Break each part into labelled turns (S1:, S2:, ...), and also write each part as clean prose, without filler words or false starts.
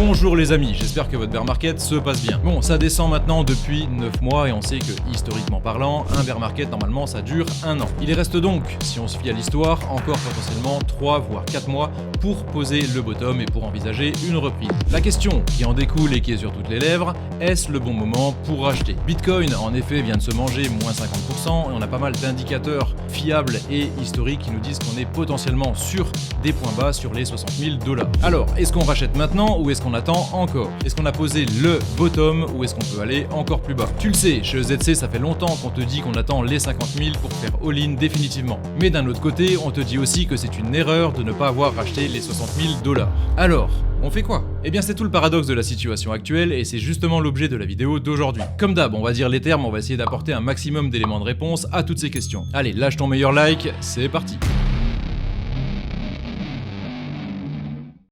S1: Bonjour les amis, j'espère que votre bear market se passe bien. Bon, ça descend maintenant depuis 9 mois et on sait que, historiquement parlant, un bear market normalement ça dure 1 an. Il reste donc, si on se fie à l'histoire, encore potentiellement 3 voire 4 mois pour poser le bottom et pour envisager une reprise. La question qui en découle et qui est sur toutes les lèvres, est-ce le bon moment pour racheter? Bitcoin en effet vient de se manger moins 50% et on a pas mal d'indicateurs fiables et historiques qui nous disent qu'on est potentiellement sur des points bas sur les 60 000 $. Alors, est-ce qu'on rachète maintenant ou est-ce qu'on attend encore? Est-ce qu'on a posé le bottom ou est-ce qu'on peut aller encore plus bas? Tu le sais, chez EZC ça fait longtemps qu'on te dit qu'on attend les 50 000 pour faire all-in définitivement. Mais d'un autre côté, on te dit aussi que c'est une erreur de ne pas avoir racheté les 60 000 $. Alors, on fait quoi? Eh bien c'est tout le paradoxe de la situation actuelle et c'est justement l'objet de la vidéo d'aujourd'hui. Comme d'hab, on va dire les termes, on va essayer d'apporter un maximum d'éléments de réponse à toutes ces questions. Allez, lâche ton meilleur like, c'est parti.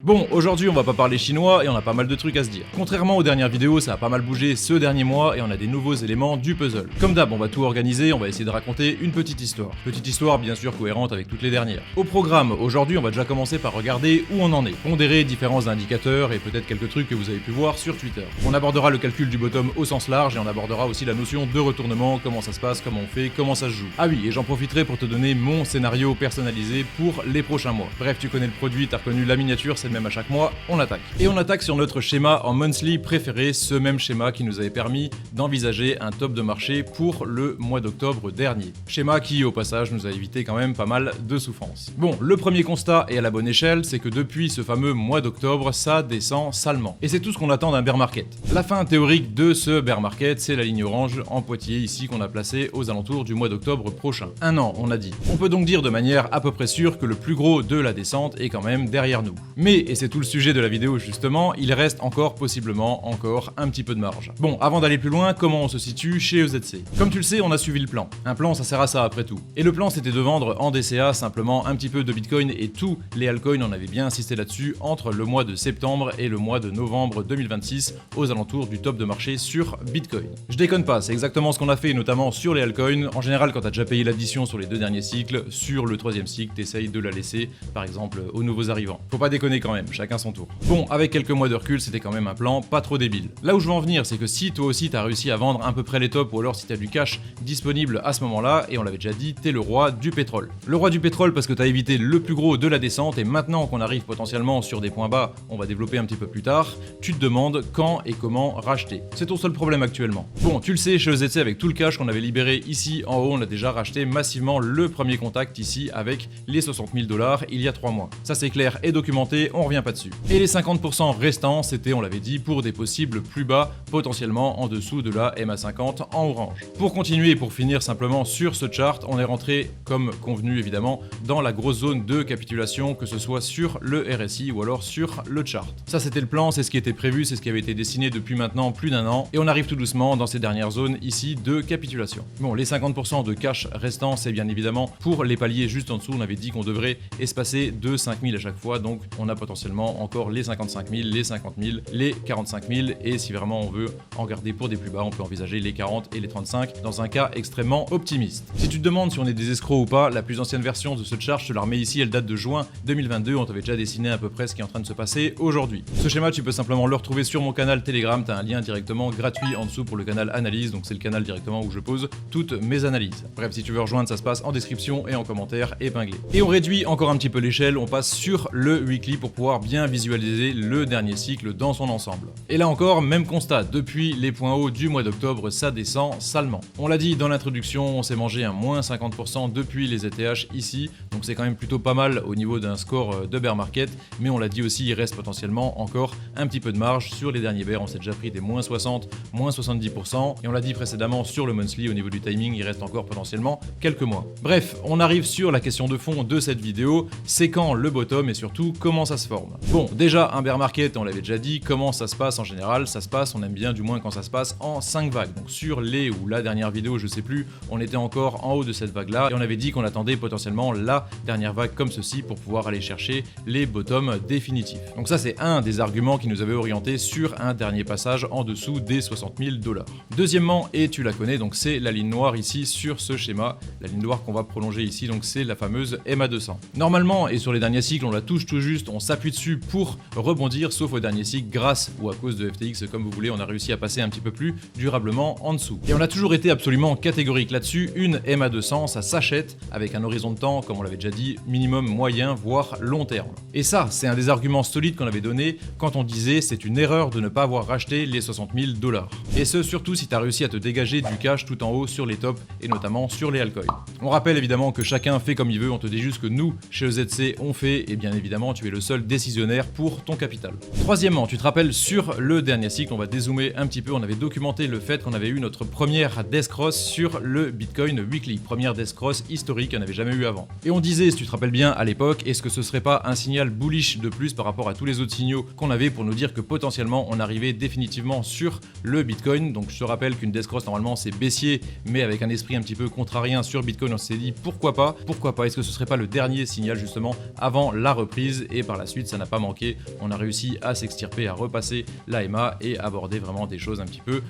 S1: Bon, aujourd'hui on va pas parler chinois et on a pas mal de trucs à se dire. Contrairement aux dernières vidéos, ça a pas mal bougé ce dernier mois et on a des nouveaux éléments du puzzle. Comme d'hab, on va tout organiser, on va essayer de raconter une petite histoire. Petite histoire bien sûr cohérente avec toutes les dernières. Au programme, aujourd'hui on va déjà commencer par regarder où on en est, pondérer différents indicateurs et peut-être quelques trucs que vous avez pu voir sur Twitter. On abordera le calcul du bottom au sens large et on abordera aussi la notion de retournement, comment ça se passe, comment on fait, comment ça se joue. Ah oui, et j'en profiterai pour te donner mon scénario personnalisé pour les prochains mois. Bref, tu connais le produit, t'as reconnu la miniature, c'est le même à chaque mois, on attaque. Et on attaque sur notre schéma en monthly préféré, ce même schéma qui nous avait permis d'envisager un top de marché pour le mois d'octobre dernier. Schéma qui, au passage, nous a évité quand même pas mal de souffrance. Bon, le premier constat, et à la bonne échelle, c'est que depuis ce fameux mois d'octobre, ça descend salement. Et c'est tout ce qu'on attend d'un bear market. La fin théorique de ce bear market, c'est la ligne orange en pointillé ici qu'on a placée aux alentours du mois d'octobre prochain. 1 an, on a dit. On peut donc dire de manière à peu près sûre que le plus gros de la descente est quand même derrière nous. Mais, et c'est tout le sujet de la vidéo justement, il reste possiblement encore un petit peu de marge. Bon, avant d'aller plus loin, comment on se situe chez EZC? Comme tu le sais, on a suivi le plan. Un plan, ça sert à ça après tout. Et le plan, c'était de vendre en DCA simplement un petit peu de Bitcoin et tous les altcoins, on avait bien insisté là-dessus, entre le mois de septembre et le mois de novembre 2026, aux alentours du top de marché sur Bitcoin. Je déconne pas, c'est exactement ce qu'on a fait, notamment sur les altcoins. En général, quand t'as déjà payé l'addition sur les 2 derniers cycles, sur le 3e cycle, t'essayes de la laisser, par exemple, aux nouveaux arrivants. Faut pas déconner quand même, chacun son tour. Bon, avec quelques mois de recul, c'était quand même un plan pas trop débile. Là où je veux en venir, c'est que si toi aussi t'as réussi à vendre à peu près les tops, ou alors si t'as du cash disponible à ce moment-là, et on l'avait déjà dit, t'es le roi du pétrole. Le roi du pétrole parce que t'as évité le plus gros de la descente, et maintenant qu'on arrive potentiellement sur des points bas, on va développer un petit peu plus tard, tu te demandes quand et comment racheter. C'est ton seul problème actuellement. Bon, tu le sais, chez EZC, avec tout le cash qu'on avait libéré ici en haut, on a déjà racheté massivement le premier contact ici avec les 60 000 $ il y a 3 mois. Ça c'est clair et documenté, on revient pas dessus. Et les 50% restants, c'était, on l'avait dit, pour des possibles plus bas, potentiellement en dessous de la MA50 en orange. Pour continuer et pour finir simplement sur ce chart, on est rentré, comme convenu évidemment, dans la grosse zone de capitulation, que ce soit sur le RSI ou alors sur le chart. Ça c'était le plan, c'est ce qui était prévu, c'est ce qui avait été dessiné depuis maintenant plus d'1 an, et on arrive tout doucement dans ces dernières zones ici de capitulation. Bon, les 50% de cash restants, c'est bien évidemment pour les paliers juste en dessous, on avait dit qu'on devrait espacer de 5 000 à chaque fois, donc on a potentiellement encore les 55 000, les 50 000, les 45 000, et si vraiment on veut en garder pour des plus bas, on peut envisager les 40 et les 35 dans un cas extrêmement optimiste. Si tu te demandes si on est des escrocs ou pas, la plus ancienne version de ce chart, je te la remets ici, elle date de juin 2022, on t'avait déjà dessiné à peu près ce qui est en train de se passer aujourd'hui. Ce schéma, tu peux simplement le retrouver sur mon canal Telegram, tu as un lien directement gratuit en dessous pour le canal analyse, donc c'est le canal directement où je pose toutes mes analyses. Bref, si tu veux rejoindre, ça se passe en description et en commentaire épinglé. Et on réduit encore un petit peu l'échelle, on passe sur le weekly pour pouvoir bien visualiser le dernier cycle dans son ensemble. Et là encore, même constat, depuis les points hauts du mois d'octobre, ça descend salement. On l'a dit dans l'introduction, on s'est mangé un moins 50% depuis les ETH ici, donc c'est quand même plutôt pas mal au niveau d'un score de bear market, mais on l'a dit aussi, il reste potentiellement encore un petit peu de marge sur les derniers bears, on s'est déjà pris des moins 60, moins 70%, et on l'a dit précédemment sur le monthly, au niveau du timing, il reste encore potentiellement quelques mois. Bref, on arrive sur la question de fond de cette vidéo, c'est quand le bottom et surtout comment ça se forme. Bon, déjà un bear market, on l'avait déjà dit, comment ça se passe en général? Ça se passe, on aime bien du moins quand ça se passe en 5 vagues. Donc sur les ou la dernière vidéo, je sais plus, on était encore en haut de cette vague là et on avait dit qu'on attendait potentiellement la dernière vague comme ceci pour pouvoir aller chercher les bottoms définitifs. Donc ça c'est un des arguments qui nous avait orienté sur un dernier passage en dessous des 60 000 $. Deuxièmement, et tu la connais, donc c'est la ligne noire ici sur ce schéma, la ligne noire qu'on va prolonger ici, donc c'est la fameuse MA200. Normalement, et sur les derniers cycles, on la touche tout juste, on s'appuie appuie dessus pour rebondir, sauf au dernier cycle, grâce ou à cause de FTX, comme vous voulez, on a réussi à passer un petit peu plus durablement en dessous. Et on a toujours été absolument catégorique là-dessus, une MA200, ça s'achète avec un horizon de temps, comme on l'avait déjà dit, minimum moyen, voire long terme. Et ça, c'est un des arguments solides qu'on avait donné quand on disait c'est une erreur de ne pas avoir racheté les 60 000 $. Et ce, surtout si tu as réussi à te dégager du cash tout en haut sur les tops et notamment sur les altcoins. On rappelle évidemment que chacun fait comme il veut, on te dit juste que nous, chez EZC, on fait, et bien évidemment, tu es le seul décisionnaire pour ton capital. Troisièmement, tu te rappelles, sur le dernier cycle, on va dézoomer un petit peu, on avait documenté le fait qu'on avait eu notre première death cross sur le Bitcoin Weekly, première death cross historique, on n'avait jamais eu avant. Et on disait, si tu te rappelles bien à l'époque, est-ce que ce serait pas un signal bullish de plus par rapport à tous les autres signaux qu'on avait pour nous dire que potentiellement on arrivait définitivement sur le Bitcoin. Donc je te rappelle qu'une death cross normalement c'est baissier, mais avec un esprit un petit peu contrarien sur Bitcoin, on s'est dit pourquoi pas, est-ce que ce serait pas le dernier signal justement avant la reprise, et par la suite ça n'a pas manqué, on a réussi à s'extirper, à repasser l'AMA et aborder vraiment des choses un petit peu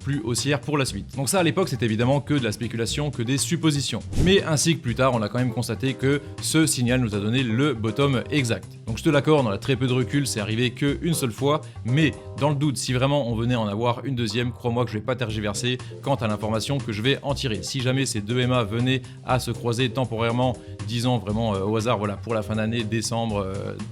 S1: plus haussières pour la suite. Donc ça à l'époque c'était évidemment que de la spéculation, que des suppositions. Mais un cycle plus tard on a quand même constaté que ce signal nous a donné le bottom exact. Donc je te l'accorde, on a très peu de recul, c'est arrivé qu'une seule fois, mais dans le doute, si vraiment on venait en avoir une deuxième, crois-moi que je vais pas tergiverser quant à l'information que je vais en tirer. Si jamais ces deux MA venaient à se croiser temporairement, disons vraiment au hasard, voilà, pour la fin d'année, décembre,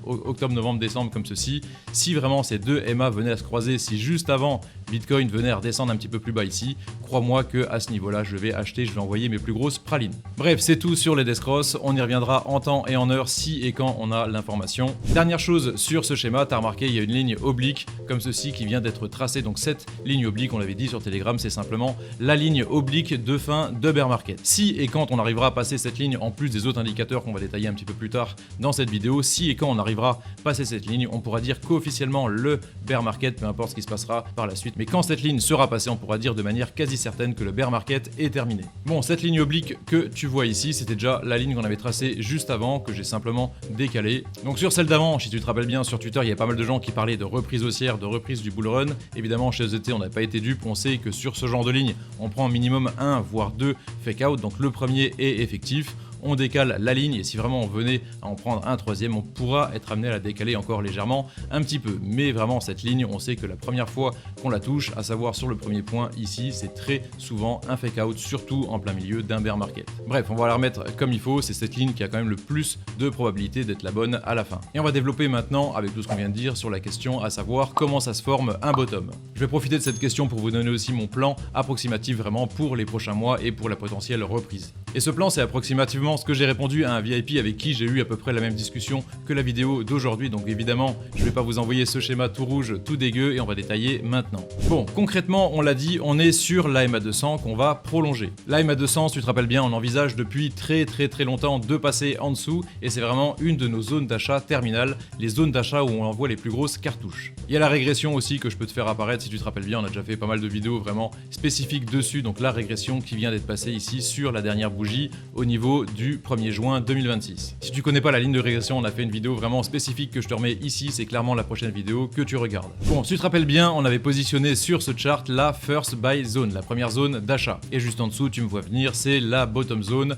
S1: octobre, novembre, décembre, comme ceci, si vraiment ces deux MA venaient à se croiser, si juste avant Bitcoin venait à redescendre un petit peu plus bas ici, crois-moi que à ce niveau-là, je vais acheter, je vais envoyer mes plus grosses pralines. Bref, c'est tout sur les death cross, on y reviendra en temps et en heure si et quand on a l'information. Dernière chose sur ce schéma, tu as remarqué, il y a une ligne oblique comme ceci qui vient d'être tracée. Donc cette ligne oblique, on l'avait dit sur Telegram, c'est simplement la ligne oblique de fin de bear market. Si et quand on arrivera à passer cette ligne, en plus des autres indicateurs qu'on va détailler un petit peu plus tard dans cette vidéo, si et quand on arrivera à passer cette ligne, on pourra dire qu'officiellement le bear market, peu importe ce qui se passera par la suite, mais quand cette ligne sera passée, on pourra dire de manière quasi certaine que le bear market est terminé. Bon, cette ligne oblique que tu vois ici, c'était déjà la ligne qu'on avait tracée juste avant, que j'ai simplement décalée. Donc sur celle d'avant, si tu te rappelles bien, sur Twitter, il y a pas mal de gens qui parlaient de reprise haussière, de reprise du bull run. Évidemment, chez EZT, on n'a pas été dupes, on sait que sur ce genre de ligne, on prend minimum 1 voire 2 fake out, donc le premier est effectif. On décale la ligne et si vraiment on venait à en prendre un troisième, on pourra être amené à la décaler encore légèrement un petit peu. Mais vraiment cette ligne, on sait que la première fois qu'on la touche, à savoir sur le premier point ici, c'est très souvent un fake out, surtout en plein milieu d'un bear market. Bref, on va la remettre comme il faut, c'est cette ligne qui a quand même le plus de probabilité d'être la bonne à la fin. Et on va développer maintenant, avec tout ce qu'on vient de dire, sur la question à savoir comment ça se forme un bottom. Je vais profiter de cette question pour vous donner aussi mon plan approximatif vraiment pour les prochains mois et pour la potentielle reprise. Et ce plan, c'est approximativement ce que j'ai répondu à un VIP avec qui j'ai eu à peu près la même discussion que la vidéo d'aujourd'hui. Donc évidemment, je vais pas vous envoyer ce schéma tout rouge, tout dégueu, et on va détailler maintenant. Bon, concrètement, on l'a dit, on est sur la MA200 qu'on va prolonger. La MA200, si tu te rappelles bien, on envisage depuis très longtemps de passer en dessous, et c'est vraiment une de nos zones d'achat terminales, les zones d'achat où on envoie les plus grosses cartouches. Il y a la régression aussi que je peux te faire apparaître si tu te rappelles bien, on a déjà fait pas mal de vidéos vraiment spécifiques dessus, donc la régression qui vient d'être passée ici sur la dernière bougie au niveau du 1er juin 2026. Si tu connais pas la ligne de régression, on a fait une vidéo vraiment spécifique que je te remets ici, c'est clairement la prochaine vidéo que tu regardes. Bon, si tu te rappelles bien, on avait positionné sur ce chart la first buy zone, la première zone d'achat. Et juste en dessous, tu me vois venir, c'est la bottom zone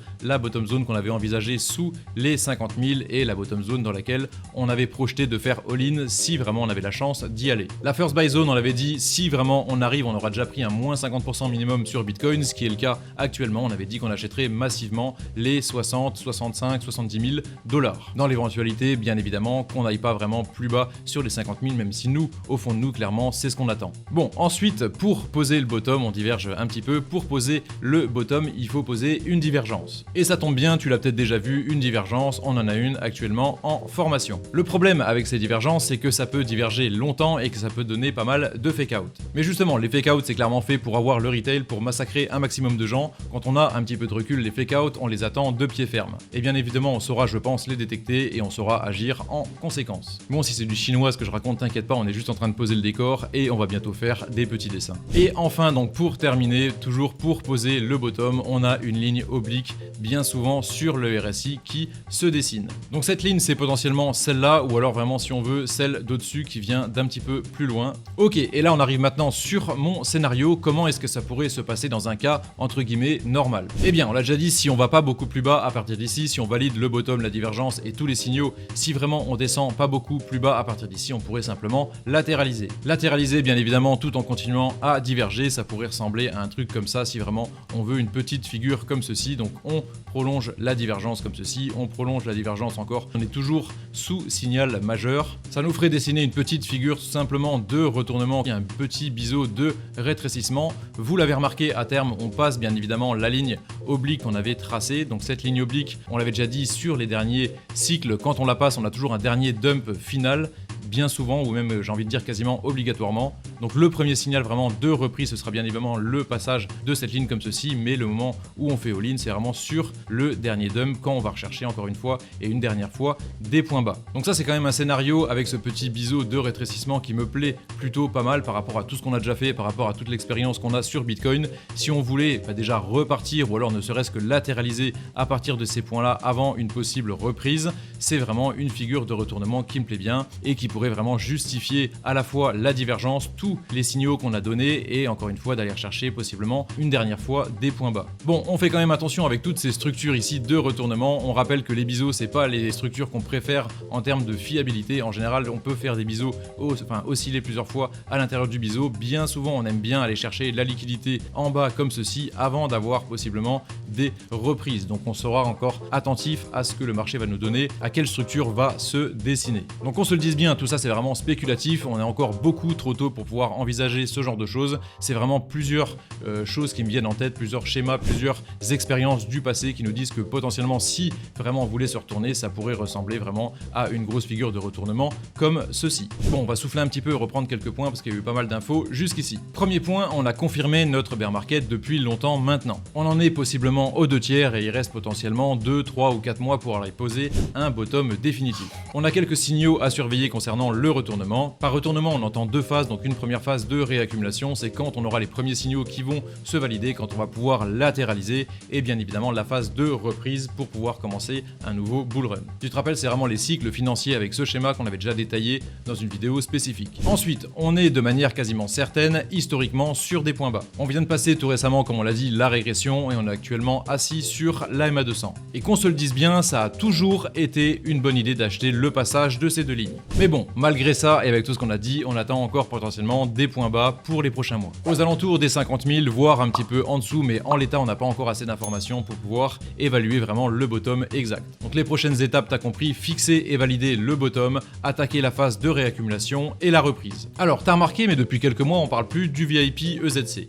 S1: qu'on avait envisagée sous les 50 000 et la bottom zone dans laquelle on avait projeté de faire all-in si vraiment on avait la chance d'y aller. La first buy zone, on l'avait dit, si vraiment on arrive, on aura déjà pris un moins 50% minimum sur Bitcoin, ce qui est le cas actuellement. On avait dit qu'on achèterait massivement les 60, 65, 70 000 $. Dans l'éventualité, bien évidemment, qu'on n'aille pas vraiment plus bas sur les 50 000, même si nous, au fond de nous, clairement, c'est ce qu'on attend. Bon, ensuite, pour poser le bottom, on diverge un petit peu. Pour poser le bottom, il faut poser une divergence. Et ça tombe bien, tu l'as peut-être déjà vu, une divergence, on en a une actuellement en formation. Le problème avec ces divergences, c'est que ça peut diverger longtemps et que ça peut donner pas mal de fake out. Mais justement, les fake out, c'est clairement fait pour avoir le retail, pour massacrer un maximum de gens. Quand on a un petit peu de recul, les fake out, on les attend de pied ferme. Et bien évidemment, on saura, je pense, les détecter et on saura agir en conséquence. Bon, si c'est du chinois ce que je raconte, t'inquiète pas, on est juste en train de poser le décor et on va bientôt faire des petits dessins. Et enfin, donc pour terminer, toujours pour poser le bottom, on a une ligne oblique bien souvent sur le RSI qui se dessine. Donc cette ligne, c'est potentiellement celle-là ou alors vraiment, si on veut, celle d'au-dessus qui vient d'un petit peu plus loin. Ok, et là on arrive maintenant sur mon scénario. Comment est-ce que ça pourrait se passer dans un cas entre guillemets normal? Eh bien, on l'a déjà dit, si on va pas beaucoup plus bas bas à partir d'ici. Si on valide le bottom, la divergence et tous les signaux, si vraiment on descend pas beaucoup plus bas à partir d'ici, on pourrait simplement latéraliser. Latéraliser bien évidemment tout en continuant à diverger, ça pourrait ressembler à un truc comme ça si vraiment on veut une petite figure comme ceci. Donc on prolonge la divergence comme ceci, on prolonge la divergence encore, on est toujours sous signal majeur. Ça nous ferait dessiner une petite figure tout simplement de retournement, un petit biseau de rétrécissement. Vous l'avez remarqué, à terme on passe bien évidemment la ligne oblique qu'on avait tracée. Donc cette ligne oblique, on l'avait déjà dit sur les derniers cycles, quand on la passe on a toujours un dernier dump final, bien souvent, ou même j'ai envie de dire quasiment obligatoirement. Donc le premier signal vraiment de reprise, ce sera bien évidemment le passage de cette ligne comme ceci, mais le moment où on fait all-in, c'est vraiment sur le dernier dump, quand on va rechercher encore une fois et une dernière fois des points bas. Donc ça c'est quand même un scénario avec ce petit biseau de rétrécissement qui me plaît plutôt pas mal par rapport à tout ce qu'on a déjà fait, par rapport à toute l'expérience qu'on a sur Bitcoin. Si on voulait déjà repartir ou alors ne serait-ce que latéraliser à partir de ces points-là avant une possible reprise, c'est vraiment une figure de retournement qui me plaît bien et qui pourrait vraiment justifier à la fois la divergence, tous les signaux qu'on a donnés et encore une fois d'aller chercher possiblement une dernière fois des points bas. Bon, on fait quand même attention avec toutes ces structures ici de retournement. On rappelle que les biseaux, c'est pas les structures qu'on préfère en termes de fiabilité. En général, on peut faire des biseaux, osciller plusieurs fois à l'intérieur du biseau. Bien souvent, on aime bien aller chercher la liquidité en bas comme ceci avant d'avoir possiblement des reprises. Donc on sera encore attentif à ce que le marché va nous donner, à quelle structure va se dessiner. Donc on se le dise bien, tout ça c'est vraiment spéculatif, on est encore beaucoup trop tôt pour pouvoir envisager ce genre de choses. C'est vraiment plusieurs choses qui me viennent en tête, plusieurs schémas, plusieurs expériences du passé qui nous disent que potentiellement si vraiment on voulait se retourner, ça pourrait ressembler vraiment à une grosse figure de retournement comme ceci. Bon, on va souffler un petit peu et reprendre quelques points parce qu'il y a eu pas mal d'infos jusqu'ici. Premier point, on a confirmé notre bear market depuis longtemps maintenant. On en est possiblement aux 2/3 et il reste potentiellement 2, 3 ou 4 mois pour aller poser un bottom définitif. On a quelques signaux à surveiller concernant le retournement. Par retournement, on entend deux phases, donc une première phase de réaccumulation, c'est quand on aura les premiers signaux qui vont se valider, quand on va pouvoir latéraliser, et bien évidemment la phase de reprise pour pouvoir commencer un nouveau bull run. Tu te rappelles, c'est vraiment les cycles financiers avec ce schéma qu'on avait déjà détaillé dans une vidéo spécifique. Ensuite, on est de manière quasiment certaine, historiquement, sur des points bas. On vient de passer tout récemment, comme on l'a dit, la régression, et on est actuellement assis sur la MA200. Et qu'on se le dise bien, ça a toujours été une bonne idée d'acheter le passage de ces deux lignes. Mais bon, malgré ça, et avec tout ce qu'on a dit, on attend encore potentiellement des points bas pour les prochains mois. Aux alentours des 50 000, voire un petit peu en dessous, mais en l'état, on n'a pas encore assez d'informations pour pouvoir évaluer vraiment le bottom exact. Donc les prochaines étapes, t'as compris, fixer et valider le bottom, attaquer la phase de réaccumulation et la reprise. Alors, t'as remarqué, mais depuis quelques mois, on parle plus du VIP EZC.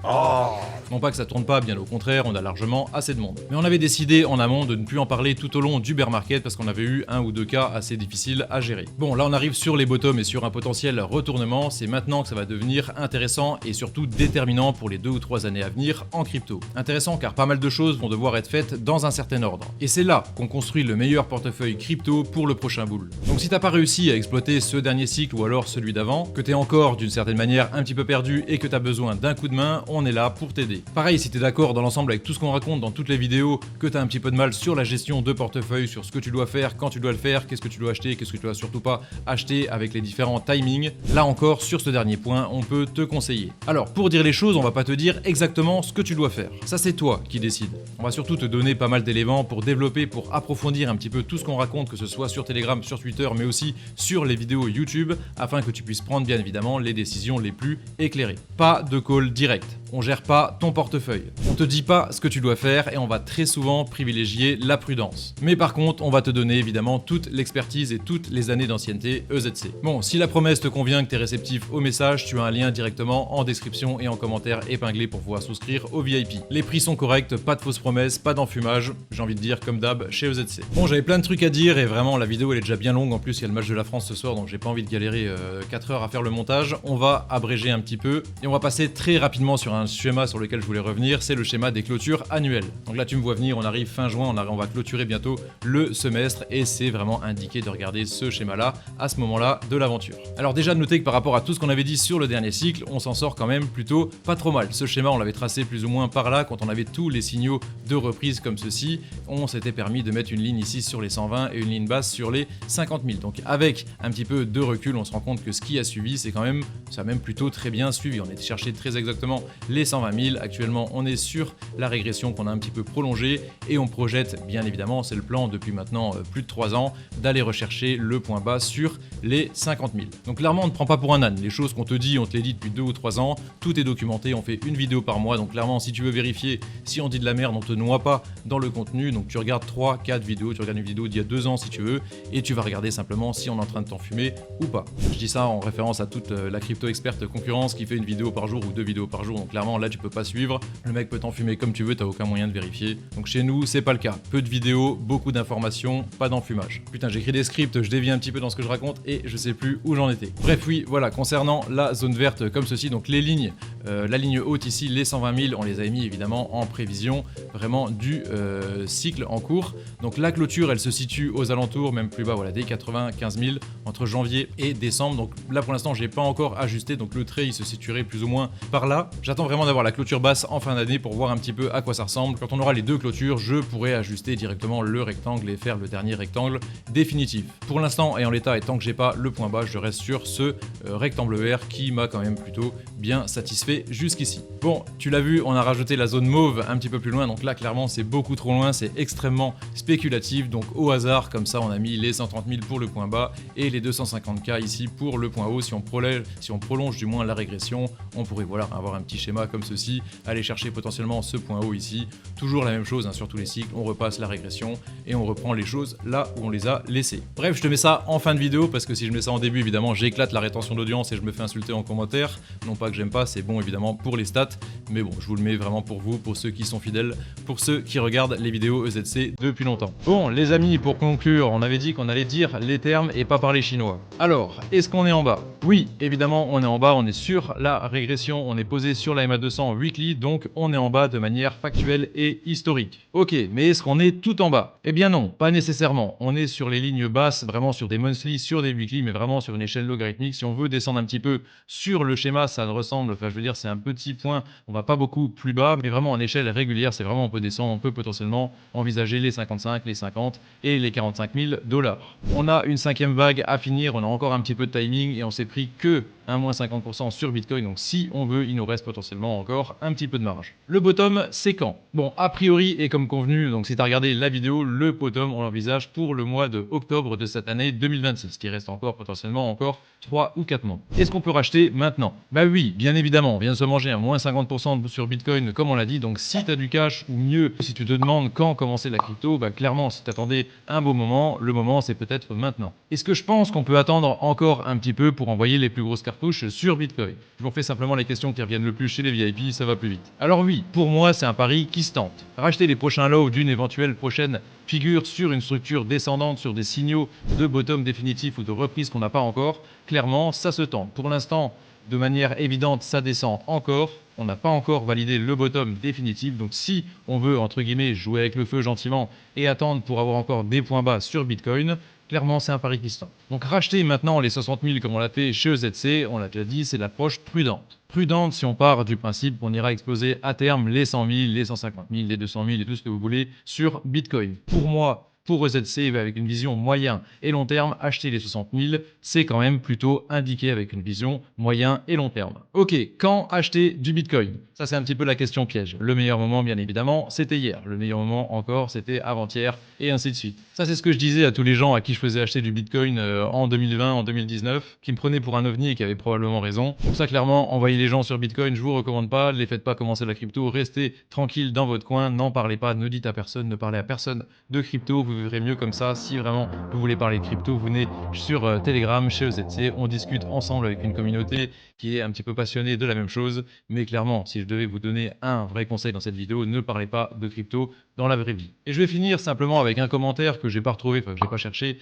S1: Non pas que ça tourne pas, bien au contraire, on a largement assez de monde. Mais on avait décidé en amont de ne plus en parler tout au long du bear market parce qu'on avait eu un ou deux cas assez difficiles à gérer. Bon, là on arrive sur les bottoms et sur un potentiel retournement, c'est maintenant que ça va devenir intéressant et surtout déterminant pour les 2 ou 3 années à venir en crypto. Intéressant car pas mal de choses vont devoir être faites dans un certain ordre. Et c'est là qu'on construit le meilleur portefeuille crypto pour le prochain bull. Donc si t'as pas réussi à exploiter ce dernier cycle ou alors celui d'avant, que t'es encore d'une certaine manière un petit peu perdu et que t'as besoin d'un coup de main, on est là pour t'aider. Pareil, si t'es d'accord dans l'ensemble avec tout ce qu'on raconte dans toutes les vidéos, que t'as un petit peu de mal sur la gestion de portefeuille, sur ce que tu dois faire, quand tu dois le faire, qu'est-ce que tu dois acheter, qu'est-ce que tu dois surtout pas acheter avec les différents timings, là encore sur ce dernier point, on peut te conseiller. Alors pour dire les choses, on va pas te dire exactement ce que tu dois faire. Ça c'est toi qui décides. On va surtout te donner pas mal d'éléments pour développer, pour approfondir un petit peu tout ce qu'on raconte, que ce soit sur Telegram, sur Twitter, mais aussi sur les vidéos YouTube, afin que tu puisses prendre bien évidemment les décisions les plus éclairées. Pas de call direct. On gère pas ton portefeuille. On te dit pas ce que tu dois faire et on va très souvent privilégier la prudence. Mais par contre, on va te donner évidemment toute l'expertise et toutes les années d'ancienneté EZC. Bon, si la promesse te convient, que tu es réceptif au message, tu as un lien directement en description et en commentaire épinglé pour pouvoir souscrire au VIP. Les prix sont corrects, pas de fausses promesses, pas d'enfumage, j'ai envie de dire comme d'hab chez EZC. Bon, j'avais plein de trucs à dire et vraiment la vidéo elle est déjà bien longue, en plus il y a le match de la France ce soir donc j'ai pas envie de galérer 4 heures à faire le montage. On va abréger un petit peu et on va passer très rapidement sur un schéma sur lequel je voulais revenir, c'est le schéma des clôtures annuelles. Donc là tu me vois venir, on arrive fin juin, on va clôturer bientôt le semestre et c'est vraiment indiqué de regarder ce schéma là à ce moment là de l'aventure. Alors déjà notez que par rapport à tout ce qu'on avait dit sur le dernier cycle, on s'en sort quand même plutôt pas trop mal. Ce schéma on l'avait tracé plus ou moins par là quand on avait tous les signaux de reprise comme ceci, on s'était permis de mettre une ligne ici sur les 120 et une ligne basse sur les 50 000. Donc avec un petit peu de recul, on se rend compte que ce qui a suivi, c'est quand même, ça a même plutôt très bien suivi. On est cherché très exactement les 120 000. Actuellement, on est sur la régression qu'on a un petit peu prolongée et on projette, bien évidemment, c'est le plan depuis maintenant plus de 3 ans, d'aller rechercher le point bas sur les 50 000. Donc clairement, on ne prend pas pour un âne. Les choses qu'on te dit, on te les dit depuis 2 ou 3 ans. Tout est documenté, on fait une vidéo par mois. Donc clairement, si tu veux vérifier si on dit de la merde, on te noie pas dans le contenu. Donc tu regardes 3, 4 vidéos, tu regardes une vidéo d'il y a 2 ans si tu veux, et tu vas regarder simplement si on est en train de t'enfumer ou pas. Je dis ça en référence à toute la crypto experte concurrence qui fait une vidéo par jour ou 2 vidéos par jour. Donc clairement, là, tu peux pas suivre. Le mec peut t'enfumer comme tu veux, t'as aucun moyen de vérifier. Donc chez nous, c'est pas le cas. Peu de vidéos, beaucoup d'informations, pas d'enfumage. Putain, j'écris des scripts, je dévie un petit peu dans ce que je raconte et je sais plus où j'en étais. Bref, oui, voilà, concernant la zone verte comme ceci, donc les lignes, la ligne haute ici, les 120 000, on les a mis évidemment en prévision vraiment du cycle en cours. Donc la clôture, elle se situe aux alentours, même plus bas, voilà, des 95 000 entre janvier et décembre. Donc là, pour l'instant, j'ai pas encore ajusté, donc le trait, il se situerait plus ou moins par là. J'attends vraiment d'avoir la clôture basse en fin d'année pour voir un petit peu à quoi ça ressemble. Quand on aura les deux clôtures, je pourrai ajuster directement le rectangle et faire le dernier rectangle définitif. Pour l'instant, et en l'état, et tant que j'ai pas le point bas, je reste sur ce rectangle vert qui m'a quand même plutôt bien satisfait jusqu'ici. Bon, tu l'as vu, on a rajouté la zone mauve un petit peu plus loin, donc là, clairement, c'est beaucoup trop loin, c'est extrêmement spéculatif, donc au hasard, comme ça, on a mis les 130 000 pour le point bas et les 250K ici pour le point haut. Si on prolonge du moins la régression, on pourrait voilà, avoir un petit schéma comme ceci, aller chercher potentiellement ce point haut ici. Toujours la même chose hein, sur tous les cycles, on repasse la régression et on reprend les choses là où on les a laissées. Bref, je te mets ça en fin de vidéo parce que si je mets ça en début, évidemment, j'éclate la rétention d'audience et je me fais insulter en commentaire. Non pas que j'aime pas, c'est bon évidemment pour les stats, mais bon, je vous le mets vraiment pour vous, pour ceux qui sont fidèles, pour ceux qui regardent les vidéos EZC depuis longtemps. Bon, les amis, pour conclure, on avait dit qu'on allait dire les termes et pas parler chinois. Alors, est-ce qu'on est en bas? Oui, évidemment, on est en bas, on est sur la régression, on est posé sur la MA200 weekly, donc on est en bas de manière factuelle et historique. Ok, mais est-ce qu'on est tout en bas? Eh bien non, pas nécessairement. On est sur les lignes basses, vraiment sur des monthly, sur des weekly, mais vraiment sur une échelle logarithmique. Si on veut descendre un petit peu sur le schéma, ça ressemble, enfin je veux dire, c'est un petit point, on va pas beaucoup plus bas, mais vraiment en échelle régulière, c'est vraiment, on peut descendre, on peut potentiellement envisager les 55, les 50 et les 45 000 $. On a une cinquième vague à finir, on a encore un petit peu de timing et on s'est pris que un moins 50% sur Bitcoin, donc si on veut, il nous reste potentiellement encore un petit peu de marge. Le bottom, c'est quand? Bon, a priori, et comme convenu, donc si tu as regardé la vidéo, le bottom, on l'envisage pour le mois de octobre de cette année 2026, qui reste encore potentiellement encore 3 ou 4 mois. Est-ce qu'on peut racheter maintenant? Bah oui, bien évidemment, on vient de se manger un moins 50% sur Bitcoin, comme on l'a dit, donc si tu as du cash, ou mieux, si tu te demandes quand commencer la crypto, bah clairement, si tu attendais un beau moment, le moment, c'est peut-être maintenant. Est-ce que je pense qu'on peut attendre encore un petit peu pour envoyer les plus grosses cartouches sur Bitcoin? Je vous refais simplement les questions qui reviennent le plus chez les VIP, ça va plus vite. Alors oui, pour moi, c'est un pari qui se tente. Racheter les prochains lows d'une éventuelle prochaine figure sur une structure descendante, sur des signaux de bottom définitif ou de reprise qu'on n'a pas encore, clairement, ça se tente. Pour l'instant, de manière évidente, ça descend encore. On n'a pas encore validé le bottom définitif. Donc si on veut, entre guillemets, jouer avec le feu gentiment et attendre pour avoir encore des points bas sur Bitcoin, clairement, c'est un pari qui se tente. Donc racheter maintenant les 60 000 comme on l'a fait chez EZC, on l'a déjà dit, c'est l'approche prudente. Prudente si on part du principe qu'on ira exploser à terme les 100 000, les 150 000, les 200 000 et tout ce que vous voulez sur Bitcoin. Pour moi, pour EZC, avec une vision moyen et long terme, acheter les 60 000, c'est quand même plutôt indiqué avec une vision moyen et long terme. Ok, quand acheter du Bitcoin? Ça, c'est un petit peu la question piège. Le meilleur moment, bien évidemment, c'était hier. Le meilleur moment encore, c'était avant-hier, et ainsi de suite. Ça, c'est ce que je disais à tous les gens à qui je faisais acheter du Bitcoin en 2020, en 2019, qui me prenaient pour un ovni et qui avaient probablement raison. Pour ça, clairement, envoyer les gens sur Bitcoin, je vous recommande pas. Ne les faites pas commencer la crypto. Restez tranquille dans votre coin. N'en parlez pas. Ne dites à personne. Ne parlez à personne de crypto. Vous verrez mieux comme ça. Si vraiment vous voulez parler de crypto, vous venez sur Telegram, chez EZC. On discute ensemble avec une communauté qui est un petit peu passionnée de la même chose. Mais clairement, si je devais vous donner un vrai conseil dans cette vidéo, ne parlez pas de crypto dans la vraie vie. Et je vais finir simplement avec un commentaire que j'ai pas retrouvé, enfin que j'ai pas cherché,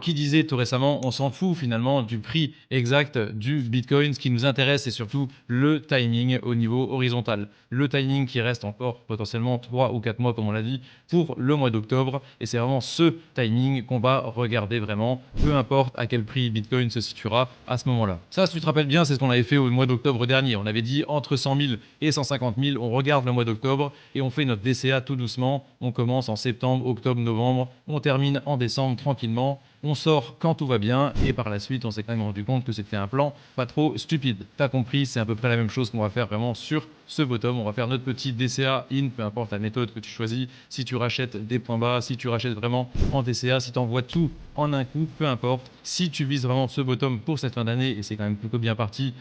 S1: qui disait tout récemment, on s'en fout finalement du prix exact du Bitcoin. Ce qui nous intéresse, c'est surtout le timing au niveau horizontal. Le timing qui reste encore potentiellement 3 ou 4 mois, comme on l'a dit, pour le mois d'octobre. Et c'est vraiment ce timing qu'on va regarder vraiment, peu importe à quel prix Bitcoin se situera à ce moment-là. Ça, si tu te rappelles bien, c'est ce qu'on avait fait au mois d'octobre dernier. On avait dit entre 100 000 et 150 000, on regarde le mois d'octobre et on fait notre DCA tout doucement. On commence en septembre, octobre, novembre, on termine en décembre tranquillement. On sort quand tout va bien et par la suite, on s'est quand même rendu compte que c'était un plan pas trop stupide. T'as compris, c'est à peu près la même chose qu'on va faire vraiment sur ce bottom. On va faire notre petit DCA in, peu importe la méthode que tu choisis. Si tu rachètes des points bas, si tu rachètes vraiment en DCA, si tu envoies tout en un coup, peu importe. Si tu vises vraiment ce bottom pour cette fin d'année, et c'est quand même plutôt bien parti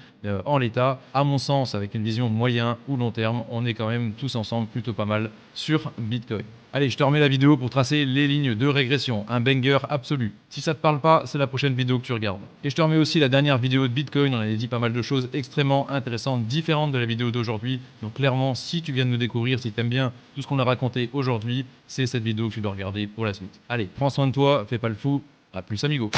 S1: en l'état, à mon sens, avec une vision moyen ou long terme, on est quand même tous ensemble plutôt pas mal sur Bitcoin. Allez, je te remets la vidéo pour tracer les lignes de régression, un banger absolu. Si ça te parle pas, c'est la prochaine vidéo que tu regardes. Et je te remets aussi la dernière vidéo de Bitcoin, on avait dit pas mal de choses extrêmement intéressantes, différentes de la vidéo d'aujourd'hui. Donc clairement, si tu viens de nous découvrir, si tu aimes bien tout ce qu'on a raconté aujourd'hui, c'est cette vidéo que tu dois regarder pour la suite. Allez, prends soin de toi, fais pas le fou, à plus amigo.